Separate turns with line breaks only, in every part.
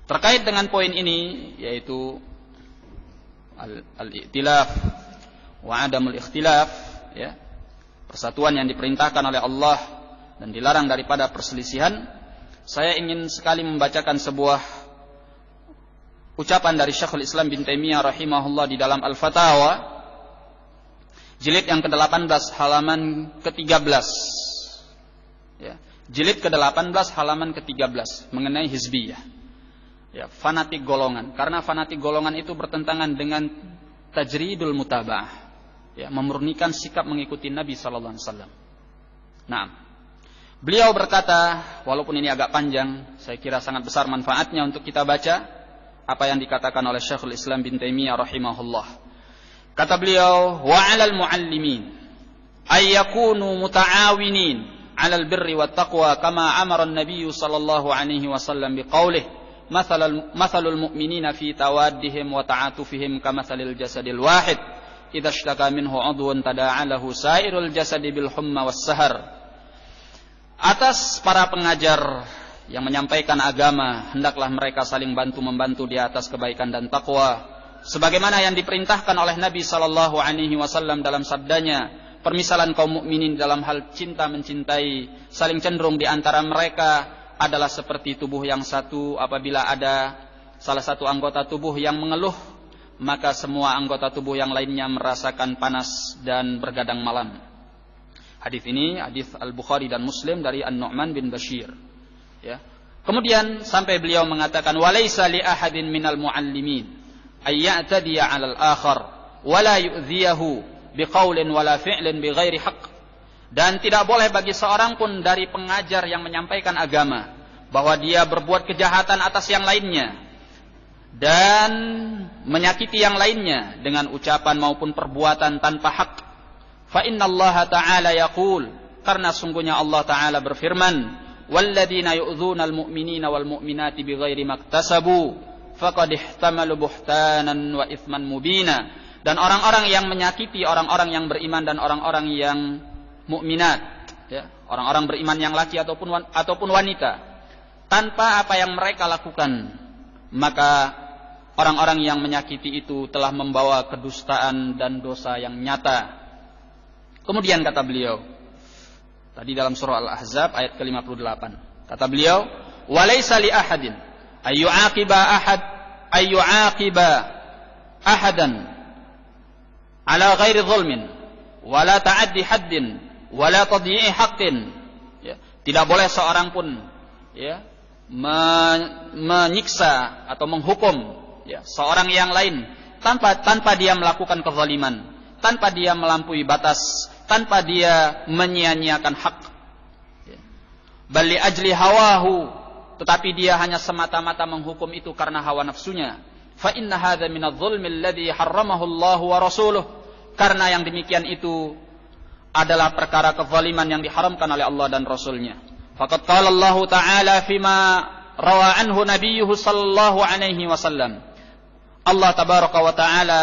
Terkait dengan poin ini, yaitu al-i'tilaf wa adamul ikhtilaf, ya, persatuan yang diperintahkan oleh Allah dan dilarang daripada perselisihan, saya ingin sekali membacakan sebuah ucapan dari Syekhul Islam bin Taimiyah rahimahullah di dalam Al-Fatawa jilid yang ke-18 halaman ke-13, ya, jilid ke-18 halaman ke-13 mengenai hizbiyah, ya, fanatik golongan. Karena fanatik golongan itu bertentangan dengan tajridul mutaba'ah, ya, memurnikan sikap mengikuti Nabi sallallahu alaihi wasallam. Nah, beliau berkata, walaupun ini agak panjang, saya kira sangat besar manfaatnya untuk kita baca apa yang dikatakan oleh Syekhul Islam bin Taimiyah rahimahullah. Kata beliau, wa 'alal muallimin ay yakunu muta'awinin 'alal birri wat taqwa kama amara an-nabiy sallallahu alaihi wasallam biqaulih mathalul mu'minina fi tawaddihim wa ta'atufihim kamathalil jasadil wahid idza ishtaka minhu 'udwun tada'a lahu sairul jasadi bil humma was sahar. Atas para pengajar yang menyampaikan agama, hendaklah mereka saling bantu-membantu di atas kebaikan dan takwa, sebagaimana yang diperintahkan oleh Nabi sallallahu alaihi wasallam dalam sabdanya, permisalan kaum mukminin dalam hal cinta mencintai, saling cenderung di antara mereka adalah seperti tubuh yang satu. Apabila ada salah satu anggota tubuh yang mengeluh, maka semua anggota tubuh yang lainnya merasakan panas dan bergadang malam. Hadis ini hadis Al-Bukhari dan Muslim dari An-Nu'man bin Bashir. Ya. Kemudian sampai beliau mengatakan, walaysa li ahadin minal muallimin ay ya'tadiya 'alal akhar wa la yu'dhiyahu biqaulin wala fi'lin bighairi haqq. Dan tidak boleh bagi seorang pun dari pengajar yang menyampaikan agama bahwa dia berbuat kejahatan atas yang lainnya dan menyakiti yang lainnya dengan ucapan maupun perbuatan tanpa hak. Fa innallaha ta'ala yaqul, karena sungguhnya Allah Ta'ala berfirman, walladzina yu'dzunal mu'minina wal mu'minati bighairi maktasabu faqad ihtamalu buhtanan wa itsman mubina. Dan orang-orang yang menyakiti orang-orang yang beriman dan orang-orang yang mukminat, ya, orang-orang beriman yang laki ataupun wanita, tanpa apa yang mereka lakukan, maka orang-orang yang menyakiti itu telah membawa kedustaan dan dosa yang nyata. Kemudian kata beliau tadi dalam surah Al-Ahzab ayat ke-58. Kata beliau, walaysa li ahadin ayyu'aqiba ahadan ala ghairi zulmin wala ta'addi haddin wala tadyi'i haqqin. Ya, tidak boleh seorang pun, ya, menyiksa atau menghukum, ya, seorang yang lain tanpa dia melakukan kezaliman, tanpa dia melampaui batas, tanpa dia menyia-nyiakan hak. Bal li ajli hawahu, tetapi dia hanya semata-mata menghukum itu karena hawa nafsunya. Fa inna hadza minadh-dhulmi alladhi harramahu Allah wa rasuluh. Karena yang demikian itu adalah perkara kezaliman yang diharamkan oleh Allah dan Rasulnya. Faqad qala Allah Ta'ala fima rawa anhu nabiyyuhu sallallahu alaihi wasallam. Allah tabaraka wa ta'ala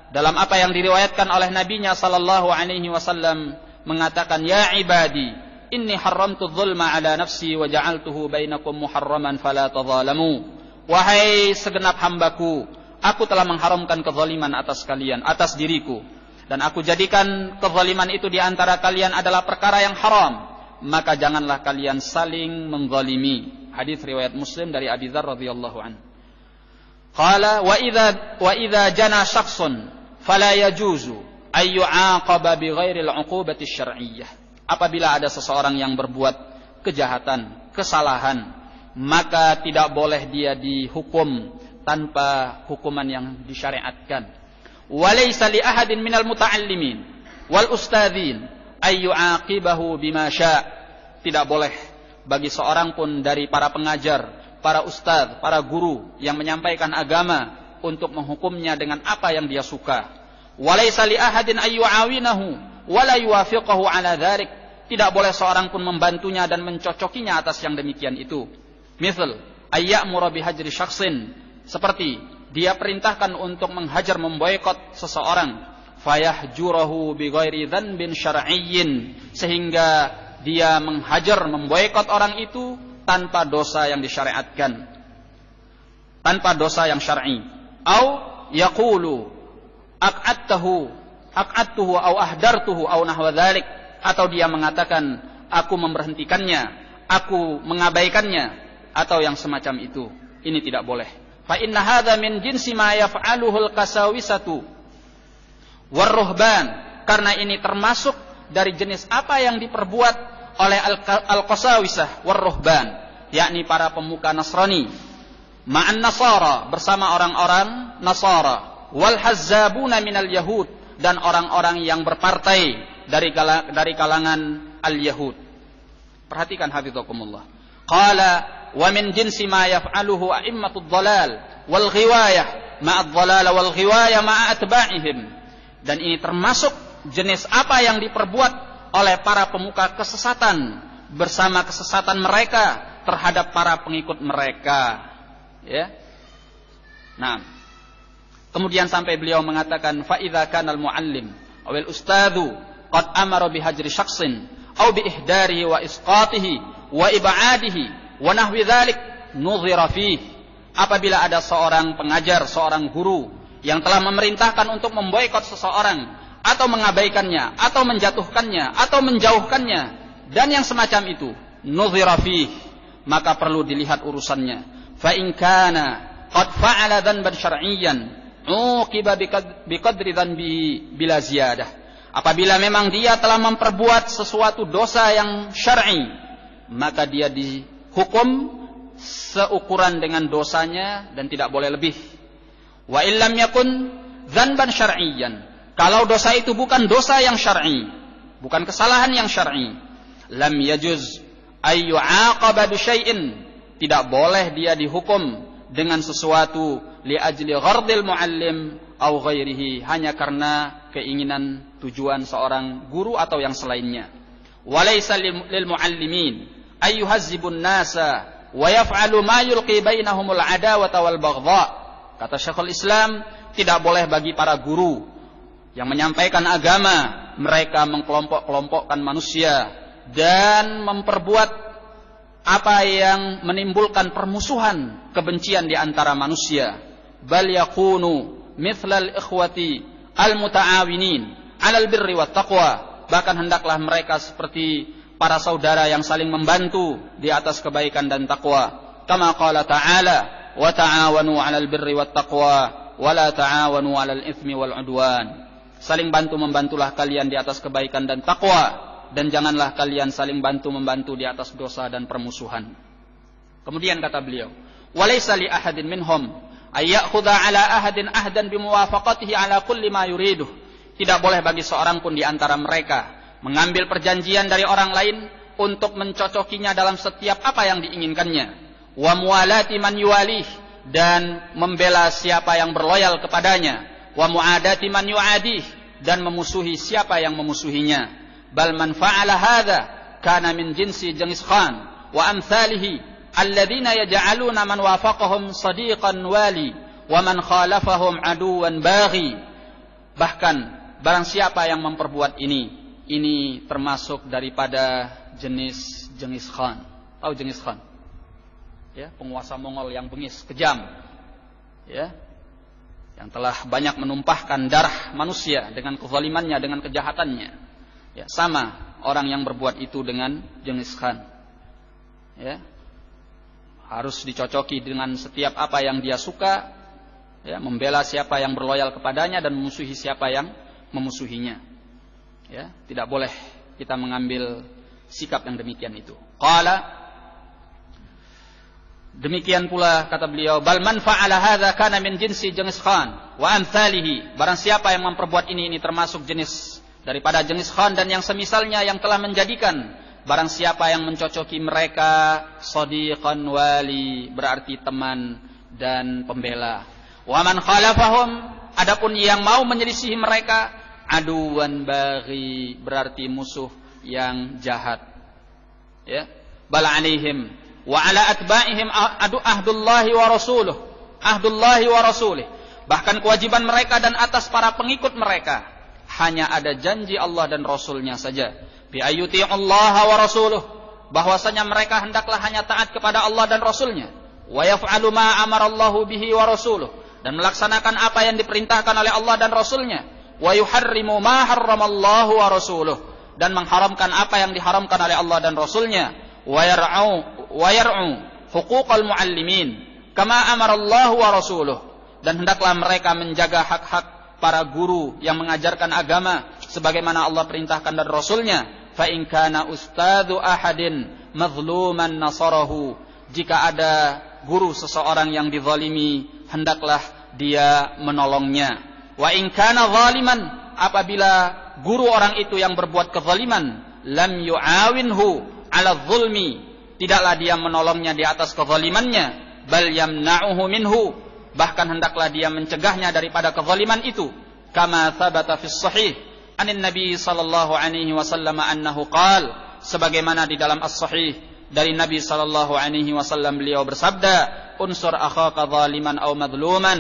dalam apa yang diriwayatkan oleh nabinya sallallahu alaihi wasallam mengatakan, ya ibadi inni haramtu dzulma ala nafsi wa ja'altuhu bainakum muharraman fala tadzalamu. Wahai segenap hambaku, aku telah mengharamkan kezaliman atas kalian, atas diriku, dan aku jadikan kezaliman itu di antara kalian adalah perkara yang haram, maka janganlah kalian saling menzalimi. Hadis riwayat Muslim dari Abi Dzar radhiyallahu anhu. Qala wa idza jana syakhsun fala yajuzu ay yu'aqaba bighairi al-'uqubati syar'iyyah. Apabila ada seseorang yang berbuat kejahatan, kesalahan, maka tidak boleh dia dihukum tanpa hukuman yang disyariatkan. Walaysa li ahadin minal muta'allimin wal ustadzin ay yu'aqibahu bima syaa. Tidak boleh bagi seorang pun dari para pengajar, para ustadz, para guru yang menyampaikan agama untuk menghukumnya dengan apa yang dia suka. Walaysa li ahadin ay yu'awinahu wa la yuwafiqahu ala dzalik. Tidak boleh seorang pun membantunya dan mencocokinya atas yang demikian itu. Misal ayyamura bihajri syakhsin, seperti dia perintahkan untuk menghajar, memboikot seseorang, fayahjurahu bighairi dzanbin syar'iyyin, sehingga dia menghajar, memboikot orang itu tanpa dosa yang disyariatkan. tanpa dosa yang syar'i. Au yaqulu aq'adtuhu au ahdartuhu au nahwa dzalik, atau dia mengatakan aku memberhentikannya, aku mengabaikannya, atau yang semacam itu. Ini tidak boleh. Fa inna hadza min jinsi ma yaf'aluhu al-qasawisatu war-ruhban, karena ini termasuk dari jenis apa yang diperbuat oleh al-qasawisah war-ruhban, yakni para pemuka Nasrani, ma'an Nasara, bersama orang-orang Nasara, wal hazzabuna minal yahud, dan orang-orang yang berpartai dari kalangan al-yahud. Perhatikan hafizakumullah. Qala wa min jinsi ma yaf'aluhu a'immatud dhalal wal ghiwayah ma'ad dhalal wal ghiwayah ma'a atba'ihim, dan ini termasuk jenis apa yang diperbuat oleh para pemuka kesesatan bersama kesesatan mereka terhadap para pengikut mereka. Ya. Nah, kemudian sampai beliau mengatakan fa idza kana al muallim aw al ustadzu qad amara bi hajri syakhsin aw bi ihdarihi wa isqatihi wa ib'adihi wa nahwi dzalik nuzira fihi. Apabila ada seorang pengajar, seorang guru yang telah memerintahkan untuk memboikot seseorang atau mengabaikannya atau menjatuhkannya atau menjauhkannya dan yang semacam itu, nuzira fihi, maka perlu dilihat urusannya. Fa in kana qad fa'ala dhanban syar'iyyan uqiba biqadri dhanbihi bila ziyadah. Apabila memang dia telah memperbuat sesuatu dosa yang syar'i, maka dia dihukum seukuran dengan dosanya dan tidak boleh lebih. Wa illam yakun dzanban syar'iyyan, kalau dosa itu bukan dosa yang syar'i, bukan kesalahan yang syar'i, lam yajuz ay yu'aqaba bi syai'in, tidak boleh dia dihukum dengan sesuatu li ajli ghardil muallim aw ghairihi, hanya karena keinginan tujuan seorang guru atau yang selainnya. Walaysa lil muallimin ay yuhazzibun nasa wa yaf'alu ma yulqi bainahumul adawata wal baghdha. Kata Syekhul Islam, tidak boleh bagi para guru yang menyampaikan agama mereka mengkelompok-kelompokkan manusia dan memperbuat apa yang menimbulkan permusuhan, kebencian di antara manusia. Bal yakunu mithlal ikhwati al-muta'awinin 'alal birri wat taqwa, bahkan hendaklah mereka seperti para saudara yang saling membantu di atas kebaikan dan takwa. Kama qala ta'ala wa ta'awanu 'alal birri wat taqwa wa la ta'awanu 'alal itsmi wal 'udwan. Saling bantu-membantulah kalian di atas kebaikan dan takwa, dan janganlah kalian saling bantu-membantu di atas dosa dan permusuhan. Kemudian kata beliau, walaysa li ahadin minhum ay ya'khudha 'ala ahadin ahdan bimuwafaqatihi 'ala kulli ma yuriduh. Tidak boleh bagi seorang pun di antara mereka mengambil perjanjian dari orang lain untuk mencocokinya dalam setiap apa yang diinginkannya. Wa muwalati man yuwalih, dan membela siapa yang berloyal kepadanya. Wa muadati man yuadih, dan memusuhi siapa yang memusuhinya. Bal man fa'ala hadza kana min jinsi Genghis Khan wa amsalihi alladzina yaj'aluna man wafaqahum sadiqan wali wa man khalafahum aduwan baghi. Bahkan barang siapa yang memperbuat ini termasuk daripada jenis Genghis Khan. Tahu Genghis Khan? Ya, penguasa Mongol yang bengis, kejam. Ya. Yang telah banyak menumpahkan darah manusia dengan kezalimannya, dengan kejahatannya. Ya, sama orang yang berbuat itu dengan Genghis Khan. Ya. Harus dicocoki dengan setiap apa yang dia suka, ya, membela siapa yang berloyal kepadanya dan memusuhi siapa yang memusuhinya. Ya, tidak boleh kita mengambil sikap yang demikian itu. Qala, demikian pula kata beliau, bal man fa'ala hadza kana min jinsi Genghis Khan wa amsalihi. Barang siapa yang memperbuat ini termasuk jenis daripada Genghis Khan dan yang semisalnya, yang telah menjadikan barang siapa yang mencocoki mereka sadiqan wali, berarti teman dan pembela. Wa man khalafahum, adapun yang mau menyelisihi mereka, aduwan baghi, berarti musuh yang jahat. Ya, bal alaihim wa ala atba'ihim ahdullahi wa rasuluh, ahdullahi wa rasulih. Bahkan kewajiban mereka dan atas para pengikut mereka hanya ada janji Allah dan Rasulnya saja. Bi ayyuti Allah wa rasuluh, bahwasanya mereka hendaklah hanya taat kepada Allah dan Rasulnya. wa yaf'alu ma amarallahu bihi wa rasuluh, dan melaksanakan apa yang diperintahkan oleh Allah dan Rasulnya, wa yuharrimu ma harramallahu wa rasuluh, dan mengharamkan apa yang diharamkan oleh Allah dan Rasulnya, wa yar'u huquqal muallimin kama amarallahu wa rasuluh, dan hendaklah mereka menjaga hak-hak para guru yang mengajarkan agama sebagaimana Allah perintahkan dan Rasulnya. Fa in kana ustadzu ahadin mazluman nasarahu, jika ada guru seseorang yang dizalimi, hendaklah dia menolongnya. Wa in kana zaliman, apabila guru orang itu yang berbuat kezaliman, lam yu'awinhu ala zulmi, tidaklah dia menolongnya di atas kezalimannya, bal yamna'uhu minhu, bahkan hendaklah dia mencegahnya daripada kezaliman itu. Kama thabata fis sahih anin Nabi sallallahu alaihi wasallam annahu qala, sebagaimana di dalam as-sahih dari Nabi sallallahu alaihi wasallam beliau bersabda, unsur akhaka zaliman aw madluman,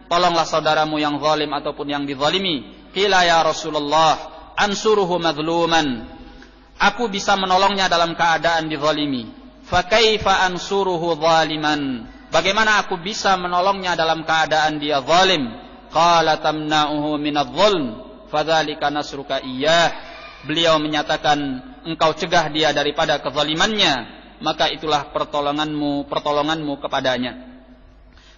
tolonglah saudaramu yang zalim ataupun yang dizalimi. Qila ya Rasulullah, ansuruhu madluman, aku bisa menolongnya dalam keadaan dizalimi. Fa kaifa ansuruhu zaliman, bagaimana aku bisa menolongnya dalam keadaan dia zalim? Qala tamna'uhu minadh-dhulm fadzalika nasruka iyyah, beliau menyatakan engkau cegah dia daripada kezalimannya, maka itulah pertolonganmu kepadanya.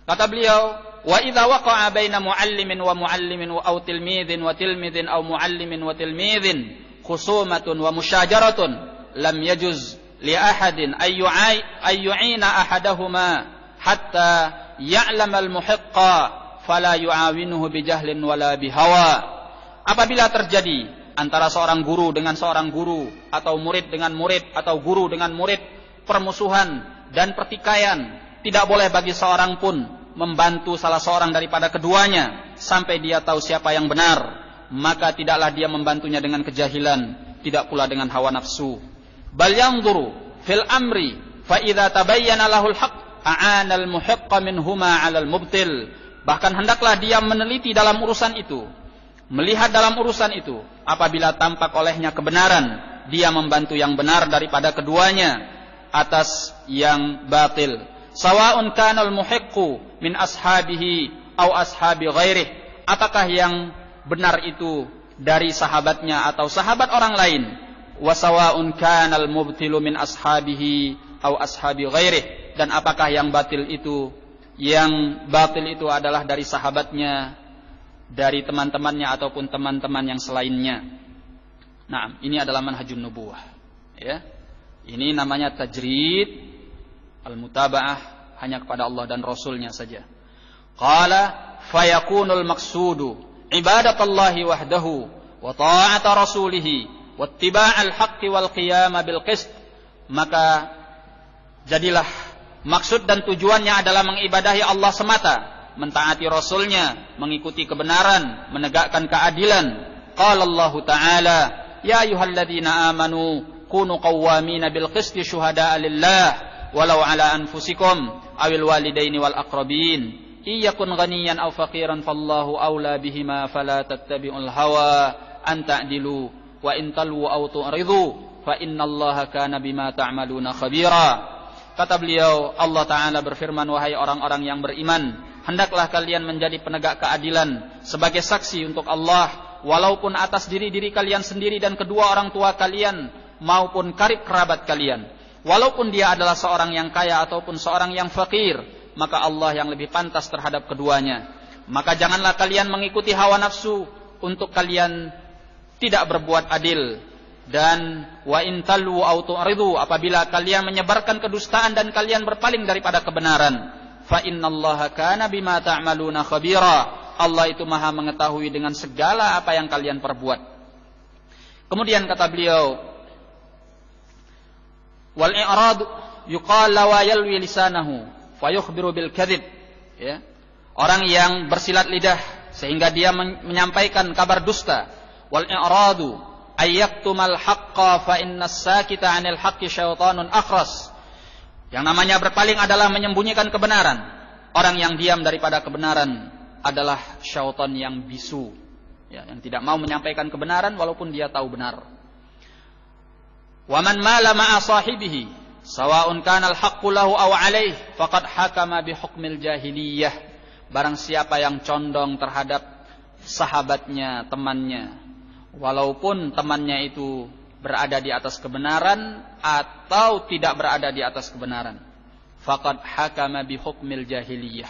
Kata beliau, wa idza waqa'a baina muallimin wa muallimin aw tilmidhin wa tilmidhin aw muallimin wa tilmidhin khusumatun wa musyajaratun lam yajuz li ahadin ay yu'ina ahadahuma hatta ya'lama al-muhiqqa fala yu'awinuhu bijahlin wala bihawa. Apabila terjadi antara seorang guru dengan seorang guru, atau murid dengan murid, atau guru dengan murid, permusuhan dan pertikaian, tidak boleh bagi seorang pun membantu salah seorang daripada keduanya sampai dia tahu siapa yang benar, maka tidaklah dia membantunya dengan kejahilan, tidak pula dengan hawa nafsu. Bal yanzuru fil amri fa idza tabayyana lahul haqq a'ana al muhiqqa minhuma 'ala al mubtil, bahkan hendaklah dia meneliti dalam urusan itu, melihat dalam urusan itu, apabila tampak olehnya kebenaran, dia membantu yang benar daripada keduanya atas yang batil. Sawa'un kanal muhiqqu min ashabihi aw ashabi ghairih, apakah yang benar itu dari sahabatnya atau sahabat orang lain. Wa sawa'un kanal mubtilu min ashabihi aw ashabi ghairih, dan apakah yang batil itu adalah dari sahabatnya, dari teman-temannya ataupun teman-teman yang selainnya. Nah, ini adalah manhajun nubuwah. Ya. Ini namanya tajrid al-mutaba'ah, hanya kepada Allah dan Rasulnya saja. Qala fayakunul maqsudu ibadatallahi wahdahu wa ta'ata rasulih wa ittiba'al haqqi wal qiyam bil qist. Maka jadilah maksud dan tujuannya adalah mengibadahi Allah semata, mentaati Rasulnya, mengikuti kebenaran, menegakkan keadilan. Qala Allah Ta'ala, ya ayyuhalladzina amanu kunu qawwamina bil qisti syuhada'a lillah walau ala anfusikum awil walidaini wal aqrabin iyakun ghaniyan aw faqiran fallahu awla bihima fala tattabi'ul hawa an ta'dilu wa in talwu aw tu'ridu fa innallaha kana bima ta'maluna khabira. Kata beliau, Allah Ta'ala berfirman, wahai orang-orang yang beriman, hendaklah kalian menjadi penegak keadilan sebagai saksi untuk Allah, walaupun atas diri-diri kalian sendiri dan kedua orang tua kalian maupun karib kerabat kalian. Walaupun dia adalah seorang yang kaya ataupun seorang yang fakir, maka Allah yang lebih pantas terhadap keduanya. Maka janganlah kalian mengikuti hawa nafsu untuk kalian tidak berbuat adil. Dan wa in talwu aw tu'ridu, apabila kalian menyebarkan kedustaan dan kalian berpaling daripada kebenaran, fa innallaha kana bima ta'maluna khabira, Allah itu maha mengetahui dengan segala apa yang kalian perbuat. Kemudian kata beliau, wal i'rad yuqal wa yalwi lisanahu fa yukhbiru bil kadhib, ya, orang yang bersilat lidah sehingga dia menyampaikan kabar dusta. Wal i'radu ayyaktumal haqqa fa innas sakita 'anil haqqi syaitanun akhras. Yang namanya berpaling adalah menyembunyikan kebenaran. Orang yang diam daripada kebenaran adalah syaitan yang bisu, ya, yang tidak mau menyampaikan kebenaran walaupun dia tahu benar. Wa man mala ma'a sahibihi sawa'un kana al-haqqu lahu aw 'alaihi faqad hakama bi hukmil jahiliyah. Barang siapa yang condong terhadap sahabatnya, temannya, walaupun temannya itu berada di atas kebenaran atau tidak berada di atas kebenaran, faqad hakama bi hukmil jahiliyah,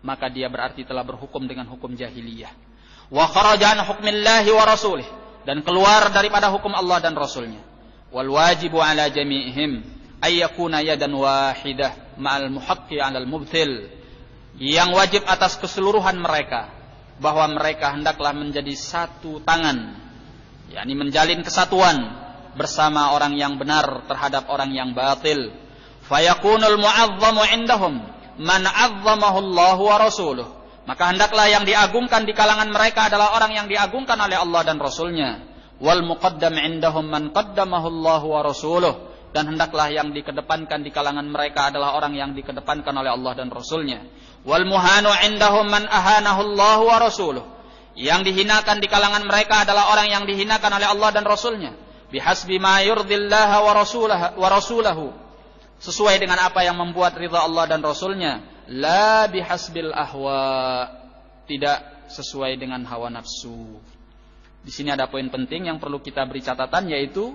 maka dia berarti telah berhukum dengan hukum jahiliyah. Wa kharaja an hukmillahi wa rasulih, dan keluar daripada hukum Allah dan Rasulnya. Wal wajibu ala jami'ihim ay yakuna yadan wahidah ma'al muhaqqi 'alal mubtil. Yang wajib atas keseluruhan mereka, bahwa mereka hendaklah menjadi satu tangan, yakni menjalin kesatuan bersama orang yang benar terhadap orang yang batil. Fayakunul mu'azzamu indahum man 'azzamahu Allah wa rasuluh. Maka hendaklah yang diagungkan di kalangan mereka adalah orang yang diagungkan oleh Allah dan Rasulnya. Wal muqaddam indahum man qaddamahu Allah wa rasuluh. Dan hendaklah yang dikedepankan di kalangan mereka adalah orang yang dikedepankan oleh Allah dan Rasulnya. Wal muhanu indahum man ahanahu Allah wa rasuluh. Yang dihinakan di kalangan mereka adalah orang yang dihinakan oleh Allah dan Rasulnya. Bihasbi ma yurdillaha wa rasulahu. Sesuai dengan apa yang membuat ridha Allah dan Rasulnya. La bihasbil ahwa, tidak sesuai dengan hawa nafsu. Di sini ada poin penting yang perlu kita beri catatan, yaitu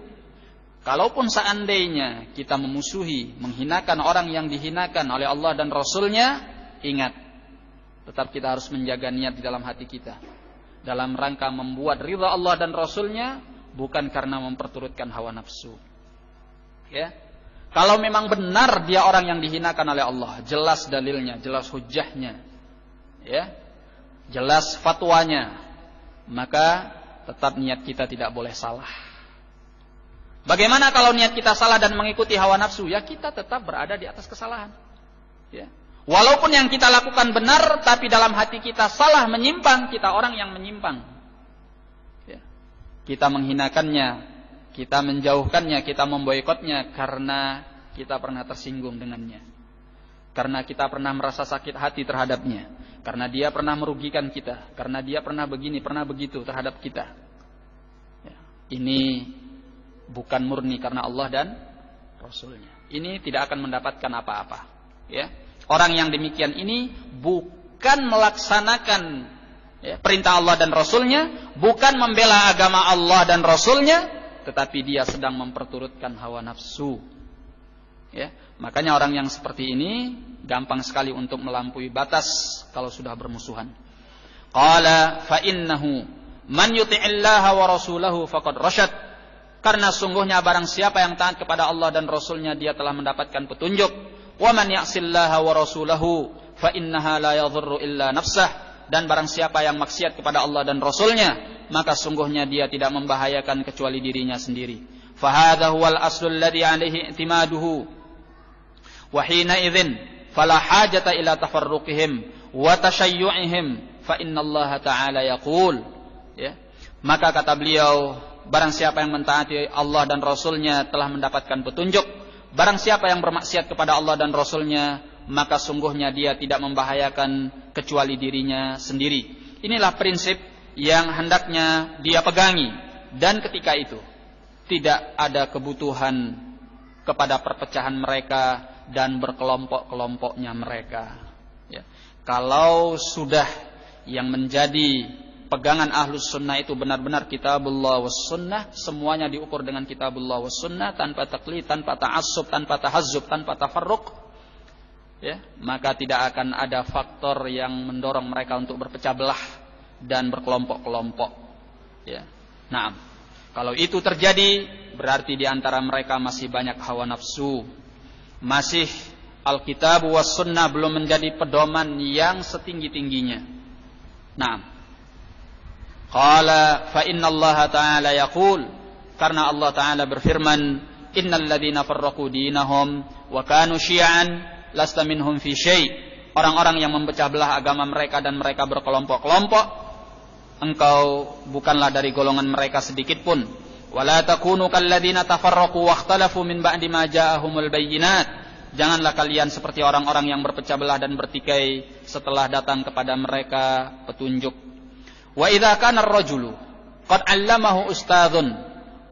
kalaupun seandainya kita memusuhi, menghinakan orang yang dihinakan oleh Allah dan Rasulnya, ingat, tetap kita harus menjaga niat di dalam hati kita dalam rangka membuat ridha Allah dan Rasulnya, bukan karena memperturutkan hawa nafsu. Ya. Kalau memang benar dia orang yang dihinakan oleh Allah, jelas dalilnya, jelas hujjahnya, ya, jelas fatwanya, maka tetap niat kita tidak boleh salah. Bagaimana kalau niat kita salah dan mengikuti hawa nafsu? Ya, kita tetap berada di atas kesalahan. Ya. Walaupun yang kita lakukan benar, tapi dalam hati kita salah, menyimpang, kita orang yang menyimpang. Ya. Kita menghinakannya, kita menjauhkannya, kita memboikotnya karena kita pernah tersinggung dengannya, karena kita pernah merasa sakit hati terhadapnya, karena dia pernah merugikan kita, karena dia pernah begini, pernah begitu terhadap kita. Ya. Ini bukan murni karena Allah dan Rasulnya. Ini tidak akan mendapatkan apa-apa. Ya. Orang yang demikian ini bukan melaksanakan perintah Allah dan Rasulnya, bukan membela agama Allah dan Rasulnya, tetapi dia sedang memperturutkan hawa nafsu. Ya, makanya orang yang seperti ini gampang sekali untuk melampaui batas kalau sudah bermusuhan. Qala fa innahu man yuti'illaha wa rasulahu faqad rasyad. Karena sungguhnya barang siapa yang taat kepada Allah dan Rasulnya, dia telah mendapatkan petunjuk. Wa man ya'sillaha wa rasulahu fa innaha la yadhurru illa nafsah. Dan barang siapa yang maksiat kepada Allah dan Rasulnya, maka sungguhnya dia tidak membahayakan kecuali dirinya sendiri. Fa hadha huwal aslul ladzi 'alaihi i'timaduhu. Wa hina idzin fala hajata ila tafarruqihim wa tashayyu'ihim fa innallaha ta'ala yaqul. Ya. Maka kata beliau, barang siapa yang mentaati Allah dan Rasulnya telah mendapatkan petunjuk. Barang siapa yang bermaksiat kepada Allah dan Rasulnya, maka sungguhnya dia tidak membahayakan kecuali dirinya sendiri. Inilah prinsip yang hendaknya dia pegangi. Dan ketika itu tidak ada kebutuhan kepada perpecahan mereka dan berkelompok-kelompoknya mereka. Ya. Kalau sudah yang menjadi pegangan ahlus sunnah itu benar-benar kitabullah was sunnah, semuanya diukur dengan kitabullah was sunnah, tanpa taklid, tanpa ta'assub, tanpa tahazzub, tanpa tafarruq, ya, maka tidak akan ada faktor yang mendorong mereka untuk berpecah belah dan berkelompok-kelompok. Ya. Nah, kalau itu terjadi, berarti di antara mereka masih banyak hawa nafsu. Masih Alkitab was sunnah belum menjadi pedoman yang setinggi-tingginya. Nah, qala fa innallaha ta'ala yaqul, karena Allah Ta'ala berfirman, innal ladzina farraqu dinahum wa kanu syi'an lasta minhum fi syai'. Orang-orang yang memecah belah agama mereka dan mereka berkelompok-kelompok, engkau bukanlah dari golongan mereka sedikit pun. Wala takunu kalladzina tafarraqu wakhtalafu min ba'di ma ja'ahumul bayyinat. Janganlah kalian seperti orang-orang yang berpecah belah dan bertikai setelah datang kepada mereka petunjuk. Wa idza kana ar-rajulu qad 'allamahu ustadzun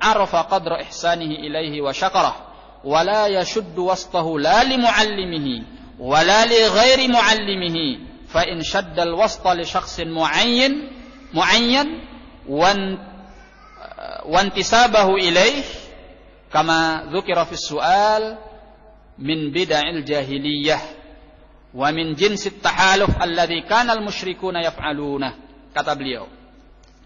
arafa qadra ihsanihi ilaihi wa syakarah wa la yashuddu wasṭahu la li mu'allimihi wa la li ghairi mu'allimihi fa in shadda al-wasṭa li shakhsin mu'ayyan wa intisabahu ilaih kama dzukira fi su'al min bid'il jahiliyah wa min jinsit tahaluf alladhi kana al-musyrikuna yaf'aluna. Kata beliau,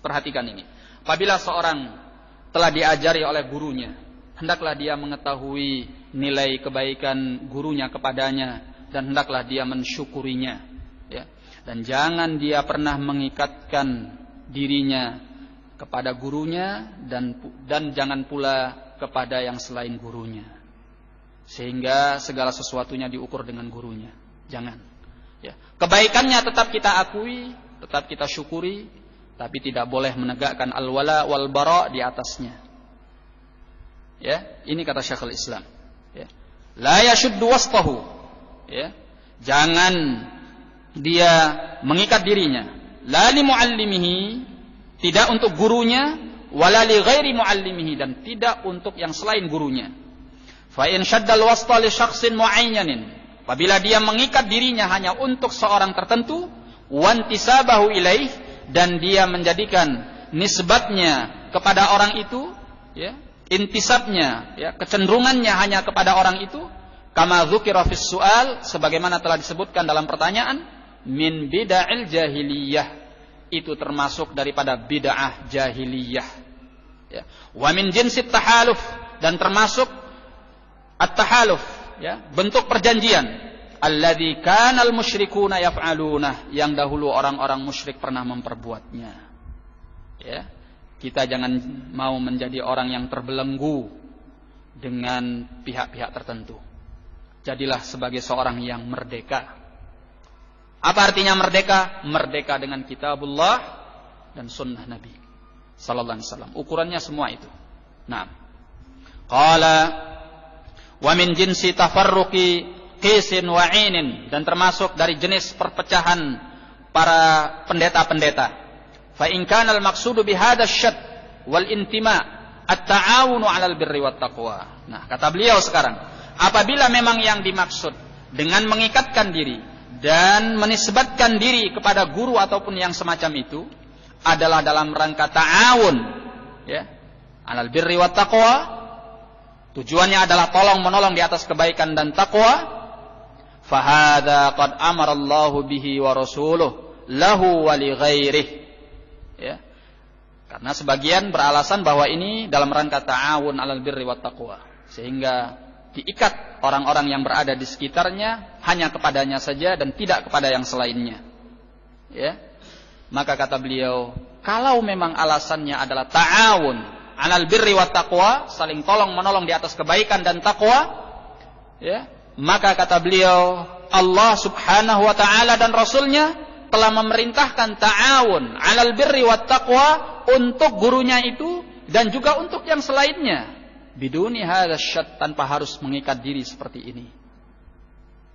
perhatikan ini. Apabila seorang telah diajari oleh gurunya, hendaklah dia mengetahui nilai kebaikan gurunya kepadanya dan hendaklah dia mensyukurinya, ya. Dan jangan dia pernah mengikatkan dirinya kepada gurunya dan jangan pula kepada yang selain gurunya, sehingga segala sesuatunya diukur dengan gurunya. Jangan, ya. Kebaikannya tetap kita akui, tetap kita syukuri, tapi tidak boleh menegakkan al-wala wal bara di atasnya. Ya, ini kata Syekhul Islam. Ya. La yashuddu wasṭahu. Ya. Jangan dia mengikat dirinya. La li muallimihi, tidak untuk gurunya, wala li ghairi muallimihi, dan tidak untuk yang selain gurunya. Fa in shaddal wasṭa li syakhsin mu'ayyanin, apabila dia mengikat dirinya hanya untuk seorang tertentu, wantisabahu ilaih, dan dia menjadikan nisbatnya kepada orang itu, ya, intisabnya, ya, kecenderungannya hanya kepada orang itu, kama dzukira fis su'al, sebagaimana telah disebutkan dalam pertanyaan, min bid'il jahiliyah, itu termasuk daripada bid'ah jahiliyah, ya. Wa min jinsit tahaluf, dan termasuk at-tahaluf, ya, bentuk perjanjian, alladzi kanal musyrikuna yaf'aluna, yang dahulu orang-orang musyrik pernah memperbuatnya. Ya, kita jangan mau menjadi orang yang terbelenggu dengan pihak-pihak tertentu. Jadilah sebagai seorang yang merdeka. Apa artinya merdeka? Merdeka dengan kitabullah dan sunnah Nabi sallallahu alaihi wasallam. Ukurannya semua itu. Nah, qala wa min jinsi tafarruqi qisin wa 'inin, dan termasuk dari jenis perpecahan para pendeta-pendeta. Fa in kana al-maqsudu bi hadha asy-syadd wal intima' at-ta'awunu 'alal birri wat taqwa. Nah, kata beliau sekarang, apabila memang yang dimaksud dengan mengikatkan diri dan menisbatkan diri kepada guru ataupun yang semacam itu adalah dalam rangka ta'awun, ya, 'alal birri wat taqwa, tujuannya adalah tolong menolong di atas kebaikan dan takwa, fahadha qad amarallahu bihi wa rasuluh lahu wa li ghairihi, ya. Karena sebagian beralasan bahwa ini dalam rangka ta'awun 'alal birri wat taqwa, sehingga diikat orang-orang yang berada di sekitarnya hanya kepadanya saja dan tidak kepada yang selainnya, ya. Maka kata beliau, kalau memang alasannya adalah ta'awun 'alal birri wat taqwa, saling tolong menolong di atas kebaikan dan takwa, ya, maka kata beliau, Allah subhanahu wa ta'ala dan Rasulnya telah memerintahkan ta'awun 'alal birri wat taqwa untuk gurunya itu dan juga untuk yang selainnya, biduni hadzal syadd, tanpa harus mengikat diri seperti ini,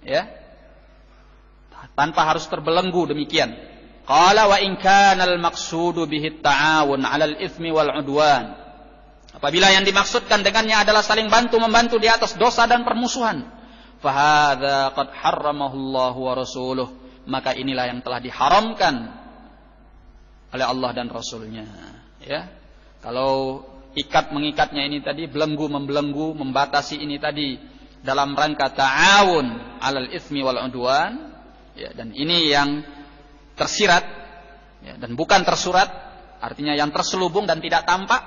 ya, tanpa harus terbelenggu demikian. Qala wa in kana al-maqsudu bihi at-ta'awun 'alal itsmi wal 'udwan, apabila yang dimaksudkan dengannya adalah saling bantu-membantu di atas dosa dan permusuhan, fahadha qad harramahu Allah wa rasuluh, maka inilah yang telah diharamkan oleh Allah dan Rasulnya, ya. Kalau mengikatnya ini tadi, membelenggu, membatasi ini tadi dalam rangka ta'awun 'alal itsmi wal 'udwan, ya, dan ini yang tersirat, ya, dan bukan tersurat, artinya yang terselubung dan tidak tampak,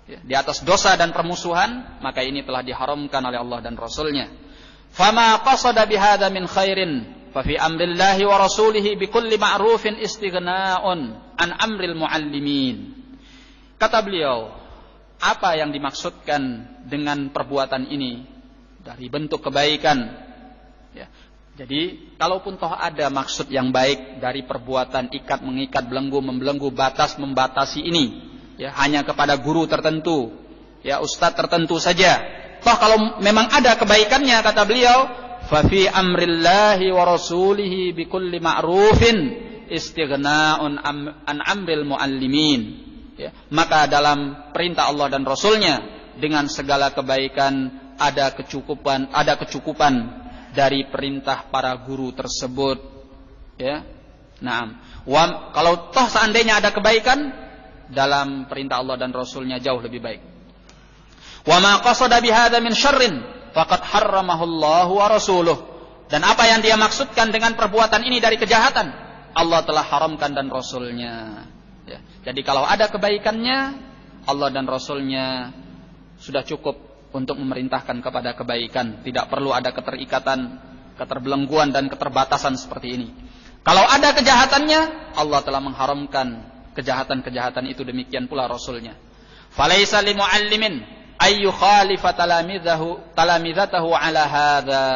ya, di atas dosa dan permusuhan, maka ini telah diharamkan oleh Allah dan Rasulnya. Fama qasada bihadza min khairin fa fi amrillahi wa rasulihi bi kulli ma'rufin istighna'un an amril muallimin. Kata beliau, apa yang dimaksudkan dengan perbuatan ini dari bentuk kebaikan, ya. Jadi kalaupun toh ada maksud yang baik dari perbuatan ikat mengikat, belenggu membelenggu, batas membatasi ini, ya, hanya kepada guru tertentu, ya, ustadz tertentu saja, toh kalau memang ada kebaikannya, kata beliau, fa fi amrillahi wa rasulihi bi kulli ma'rufin istighna'un an amril muallimin, ya, maka dalam perintah Allah dan Rasulnya dengan segala kebaikan ada kecukupan dari perintah para guru tersebut, ya. Nah, kalau toh seandainya ada kebaikan dalam perintah Allah dan Rasulnya jauh lebih baik. Wa ma qasada bihadza min syarrin faqad harramahu Allah wa rasuluh. Dan apa yang dia maksudkan dengan perbuatan ini dari kejahatan, Allah telah haramkan dan Rasulnya. Ya. Jadi kalau ada kebaikannya, Allah dan Rasulnya sudah cukup untuk memerintahkan kepada kebaikan. Tidak perlu ada keterikatan, keterbelengguan dan keterbatasan seperti ini. Kalau ada kejahatannya, Allah telah mengharamkan kejahatan-kejahatan itu, demikian pula Rasulnya. Falaisa limu'allimin ayyu khalifa talamidatahu ala hadza.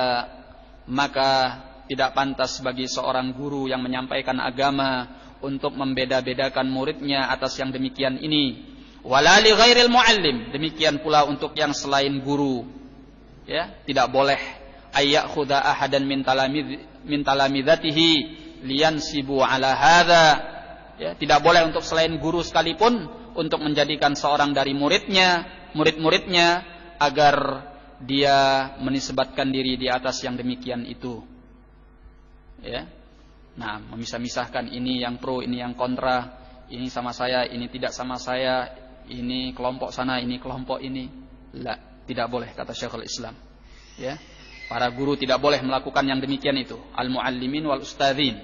Maka tidak pantas bagi seorang guru yang menyampaikan agama untuk membeda-bedakan muridnya atas yang demikian ini. Wala li ghairil muallim, demikian pula untuk yang selain guru. Ya, tidak boleh ayyakhudha ahadan min talamidatihi liyansibu ala hadza. Ya, tidak boleh untuk selain guru sekalipun untuk menjadikan seorang dari murid-muridnya agar dia menisbatkan diri di atas yang demikian itu. Ya. Nah, memisah-misahkan ini yang pro, ini yang kontra, ini sama saya, ini tidak sama saya, ini kelompok sana, ini kelompok ini. Tidak boleh, kata Syekhul Islam. Ya. Para guru tidak boleh melakukan yang demikian itu. Al-muallimin wal ustadzin.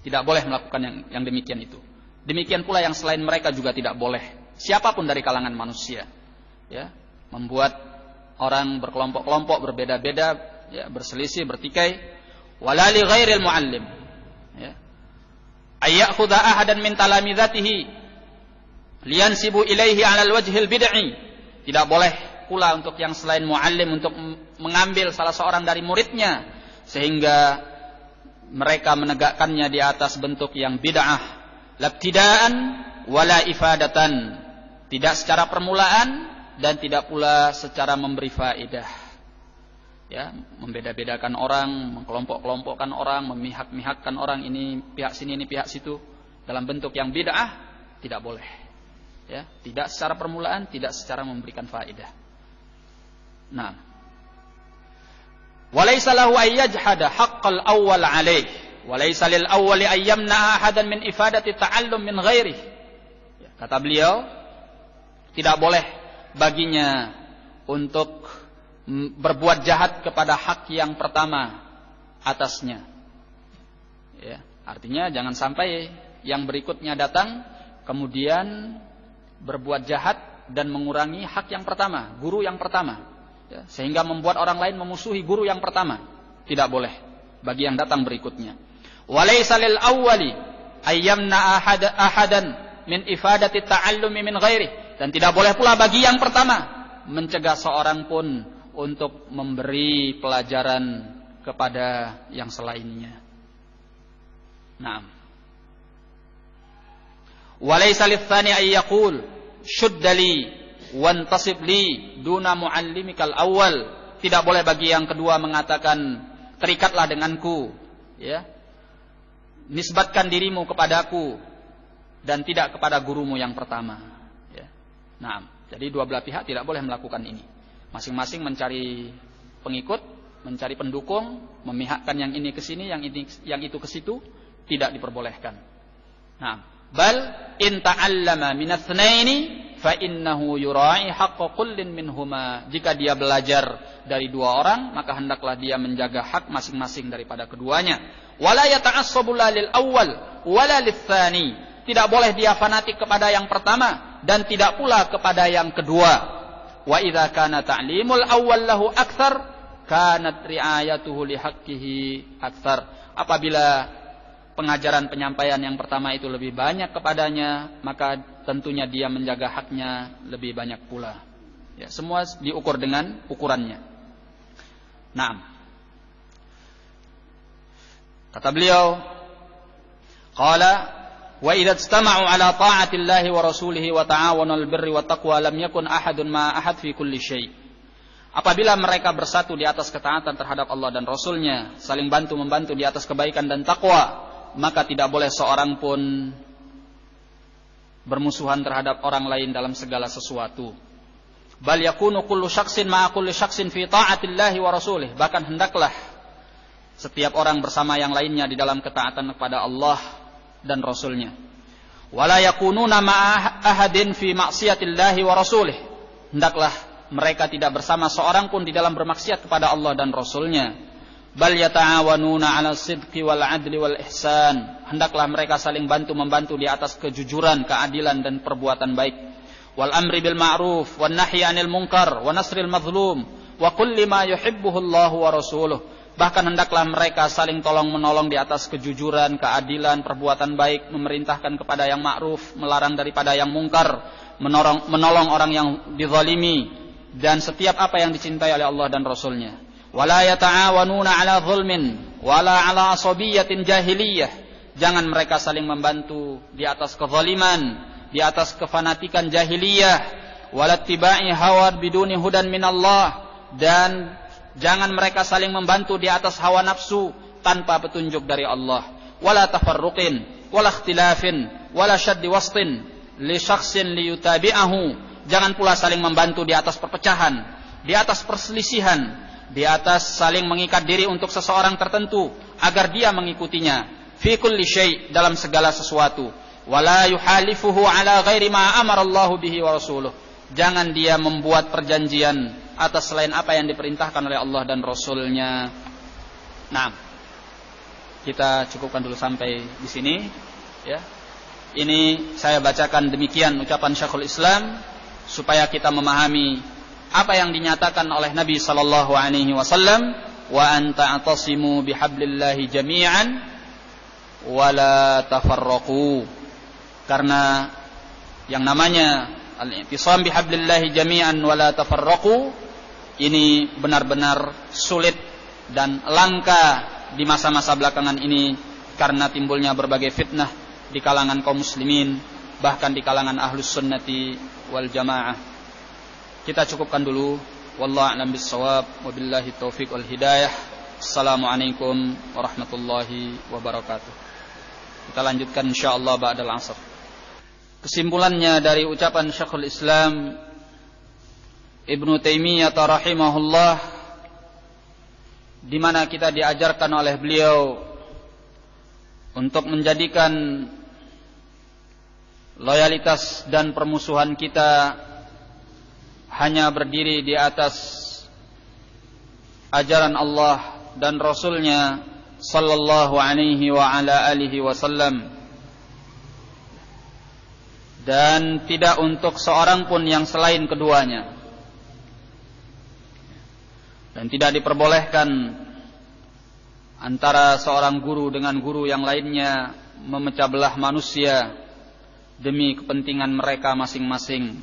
Tidak boleh melakukan yang demikian itu. Demikian pula yang selain mereka juga tidak boleh. Siapapun dari kalangan manusia. Ya, membuat orang berkelompok-kelompok, berbeda-beda, ya, berselisih, bertikai. Wala li ghairil muallim. Ya. Ayyakhudha ahadan min talamidatihi liyansibu ilaihi 'alal wajhil bid'i. Tidak boleh pula untuk yang selain muallim untuk mengambil salah seorang dari muridnya sehingga mereka menegakkannya di atas bentuk yang bid'ah, labtidaan wala ifadatan, tidak secara permulaan dan tidak pula secara memberi faedah. Ya, membeda-bedakan orang, mengkelompok-kelompokkan orang, memihak-mihakkan orang, ini pihak sini, ini pihak situ dalam bentuk yang bid'ah, tidak boleh. Ya, tidak secara permulaan, tidak secara memberikan faedah. Nah, walaysa lahu ayyajhada haqqal awwal alaih, walaysa lil awwali ayyamna ahadan min ifadati ta'allum min ghairih. Ya, kata beliau, tidak boleh baginya untuk berbuat jahat kepada hak yang pertama atasnya. Ya, artinya jangan sampai yang berikutnya datang kemudian berbuat jahat dan mengurangi hak yang pertama, guru yang pertama, ya, sehingga membuat orang lain memusuhi guru yang pertama. Tidak boleh bagi yang datang berikutnya. Walaysa lil awwali ayyamna ahadan min ifadati ta'allumi min ghairi. Dan tidak boleh pula bagi yang pertama mencegah seorang pun untuk memberi pelajaran kepada yang selainnya. Naam. Walaysa litsani ay yaqul shuddali wantasib li duna muallimikal awwal. Tidak boleh bagi yang kedua mengatakan terikatlah denganku, ya. Nisbatkan dirimu kepadaku dan tidak kepada gurumu yang pertama, ya. Nah, jadi dua belah pihak tidak boleh melakukan ini. Masing-masing mencari pengikut, mencari pendukung, memihakkan yang ini ke sini, yang itu ke situ, tidak diperbolehkan. Nah, bal in ta'allama min ats-tsnaini fa innahu yura'i haqqa kullin minhuma. Jika dia belajar dari dua orang, maka hendaklah dia menjaga hak masing-masing daripada keduanya. Wala yata'assabu lil awwal wala lits-tsani. Tidak boleh dia fanatik kepada yang pertama dan tidak pula kepada yang kedua. Wa idza kana ta'limul awwal lahu aktsar kanat ri'ayatuhu li haqqihi aktsar. Apabila pengajaran penyampaian yang pertama itu lebih banyak kepadanya, maka tentunya dia menjaga haknya lebih banyak pula. Ya, semua diukur dengan ukurannya. Naam. Kata beliau, qala wa idza istama'u ala ta'atillahi wa rasulihi wa ta'awanu 'alal birri wat taqwa lam yakun ahadun ma ahad fi kulli syai'. Apabila mereka bersatu di atas ketaatan terhadap Allah dan Rasulnya, saling bantu-membantu di atas kebaikan dan takwa, maka tidak boleh seorang pun bermusuhan terhadap orang lain dalam segala sesuatu. bal yakunu kullu syakhsin ma'a kulli syakhsin fi ta'atillahi wa rasulih, bahkan hendaklah setiap orang bersama yang lainnya di dalam ketaatan kepada Allah dan Rasulnya. Wala yakununa ma'a ahadin fi ma'siyatillahi wa rasulih, hendaklah mereka tidak bersama seorang pun di dalam bermaksiat kepada Allah dan Rasulnya. Bal yata'awanuna 'ala sidqi wal 'adli wal ihsan, hendaklah mereka saling bantu-membantu di atas kejujuran, keadilan dan perbuatan baik. Wal amri bil ma'ruf wan nahyi 'anil munkar wa nasril mazlum wa kulli ma yuhibbuhu Allahu wa rasuluh, bahkan hendaklah mereka saling tolong-menolong di atas kejujuran, keadilan, perbuatan baik, memerintahkan kepada yang ma'ruf, melarang daripada yang mungkar, menolong orang yang dizalimi, dan setiap apa yang dicintai oleh Allah dan Rasulnya. Wala yata'awanuna 'ala zulmin wala 'ala asabiyatin jahiliyah, jangan mereka saling membantu di atas kezaliman, di atas kefanatikan jahiliyah, walattiba'i hawa biduni hudan minallah, dan jangan mereka saling membantu di atas hawa nafsu tanpa petunjuk dari Allah. Wala tafarruqin wala ikhtilafin wala syaddi wastin li syakhsin liyutabi'ahu, jangan pula saling membantu di atas perpecahan, di atas perselisihan, di atas saling mengikat diri untuk seseorang tertentu agar dia mengikutinya fi kulli syai', dalam segala sesuatu. Wala yuhalifuhu ala ghairi ma amarallahu bihi wa rasuluh, jangan dia membuat perjanjian atas selain apa yang diperintahkan oleh Allah dan Rasulnya. Nah, kita cukupkan dulu sampai di sini ya. Ini saya bacakan demikian ucapan Syekhul Islam supaya kita memahami apa yang dinyatakan oleh Nabi sallallahu alaihi wasallam, wa an ta'tasimu bihablillahi jami'an wa la tafarraqu. Karena yang namanya al-i'tisam bihablillahi jami'an wa la tafarraqu ini benar-benar sulit dan langka di masa-masa belakangan ini karena timbulnya berbagai fitnah di kalangan kaum muslimin, bahkan di kalangan ahlus sunnati wal jamaah. Kita cukupkan dulu. Wallahu a'lam bissawab, wabillahi taufiq wal hidayah. Assalamualaikum warahmatullahi wabarakatuh. Kita lanjutkan insyaallah ba'dal 'asr. Kesimpulannya dari ucapan Syekhul Islam Ibnu Taimiyah rahimahullah, di mana kita diajarkan oleh beliau untuk menjadikan loyalitas dan permusuhan kita hanya berdiri di atas ajaran Allah dan Rasulnya sallallahu alaihi wa ala alihi wasallam, dan tidak untuk seorang pun yang selain keduanya, dan tidak diperbolehkan antara seorang guru dengan guru yang lainnya memecah belah manusia demi kepentingan mereka masing-masing,